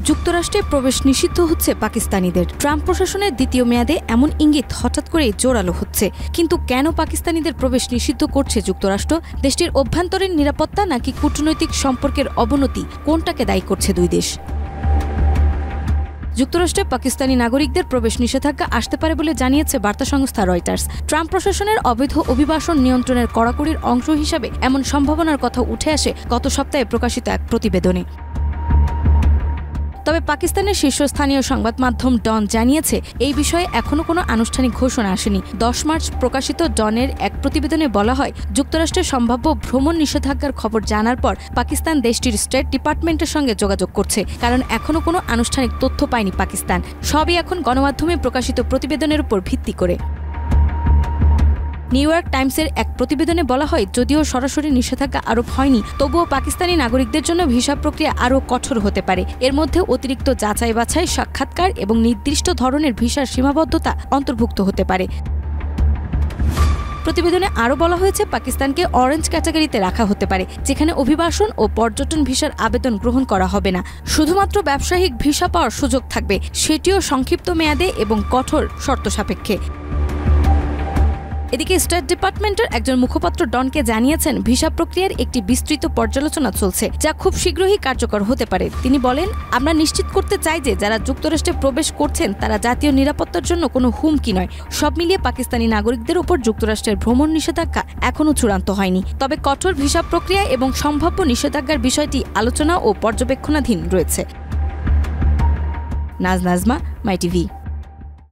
যুক্তরাষ্ট্রে প্রবেশ নিষিদ্ধ হচ্ছে পাকিস্তানিদের। ট্রাম্প প্রশাসনের দ্বিতীয় মেয়াদে এমন ইঙ্গিত হঠাৎ করেই জোরালো হচ্ছে। কিন্তু কেন পাকিস্তানিদের প্রবেশ নিষিদ্ধ করছে যুক্তরাষ্ট্র? দেশটির অভ্যন্তরীণ নিরাপত্তা নাকি কূটনৈতিক সম্পর্কের অবনতি, কোনটাকে দায়ী করছে দুই দেশ? যুক্তরাষ্ট্রে পাকিস্তানি নাগরিকদের প্রবেশ নিষেধাজ্ঞা আসতে পারে বলে জানিয়েছে বার্তা সংস্থা রয়টার্স। ট্রাম্প প্রশাসনের অবৈধ অভিবাসন নিয়ন্ত্রণের কড়াকড়ির অংশ হিসাবে এমন সম্ভাবনার কথা উঠে আসে গত সপ্তাহে প্রকাশিত এক প্রতিবেদনে। তবে পাকিস্তানের শীর্ষস্থানীয় সংবাদ মাধ্যম ডন জানিয়েছে, এই বিষয়ে এখনো কোনো আনুষ্ঠানিক ঘোষণা আসেনি। 10 মার্চ প্রকাশিত ডনের এক প্রতিবেদনে বলা হয়, যুক্তরাষ্ট্রের সম্ভাব্য ভ্রমণ নিষেধাজ্ঞার খবর জানার পর পাকিস্তান দেশটির স্টেট ডিপার্টমেন্টের সঙ্গে যোগাযোগ করছে, কারণ এখনো কোনো আনুষ্ঠানিক তথ্য পায়নি পাকিস্তান। সবই এখন গণমাধ্যমে প্রকাশিত প্রতিবেদনের উপর ভিত্তি করে। নিউ ইয়র্ক টাইমসের এক প্রতিবেদনে বলা হয়, যদিও সরাসরি নিষেধাজ্ঞা আরোপ হয়নি, তবুও পাকিস্তানি নাগরিকদের জন্য ভিসা প্রক্রিয়া আরও কঠোর হতে পারে। এর মধ্যে অতিরিক্ত যাচাই বাছাই, সাক্ষাৎকার এবং নির্দিষ্ট ধরনের ভিসার সীমাবদ্ধতা অন্তর্ভুক্ত হতে পারে। প্রতিবেদনে আরও বলা হয়েছে, পাকিস্তানকে অরেঞ্জ ক্যাটাগরিতে রাখা হতে পারে, যেখানে অভিবাসন ও পর্যটন ভিসার আবেদন গ্রহণ করা হবে না। শুধুমাত্র ব্যবসায়িক ভিসা পাওয়ার সুযোগ থাকবে, সেটিও সংক্ষিপ্ত মেয়াদে এবং কঠোর শর্ত সাপেক্ষে। এদিকে স্টেট ডিপার্টমেন্টের একজন মুখপাত্র ডনকে জানিয়েছেন, ভিসা প্রক্রিয়ার একটি বিস্তৃত পর্যালোচনা চলছে, যা খুব শীঘ্রই কার্যকর হতে পারে। তিনি বলেন, আমরা নিশ্চিত করতে চাই যে যারা যুক্তরাষ্ট্রে প্রবেশ করছেন তারা জাতীয় নিরাপত্তার জন্য কোনো হুমকি নয়। সব মিলিয়ে পাকিস্তানি নাগরিকদের উপর যুক্তরাষ্ট্রের ভ্রমণ নিষেধাজ্ঞা এখনও চূড়ান্ত হয়নি। তবে কঠোর ভিসা প্রক্রিয়া এবং সম্ভাব্য নিষেধাজ্ঞার বিষয়টি আলোচনা ও পর্যবেক্ষণাধীন রয়েছে। নাজমা, মাই টিভি।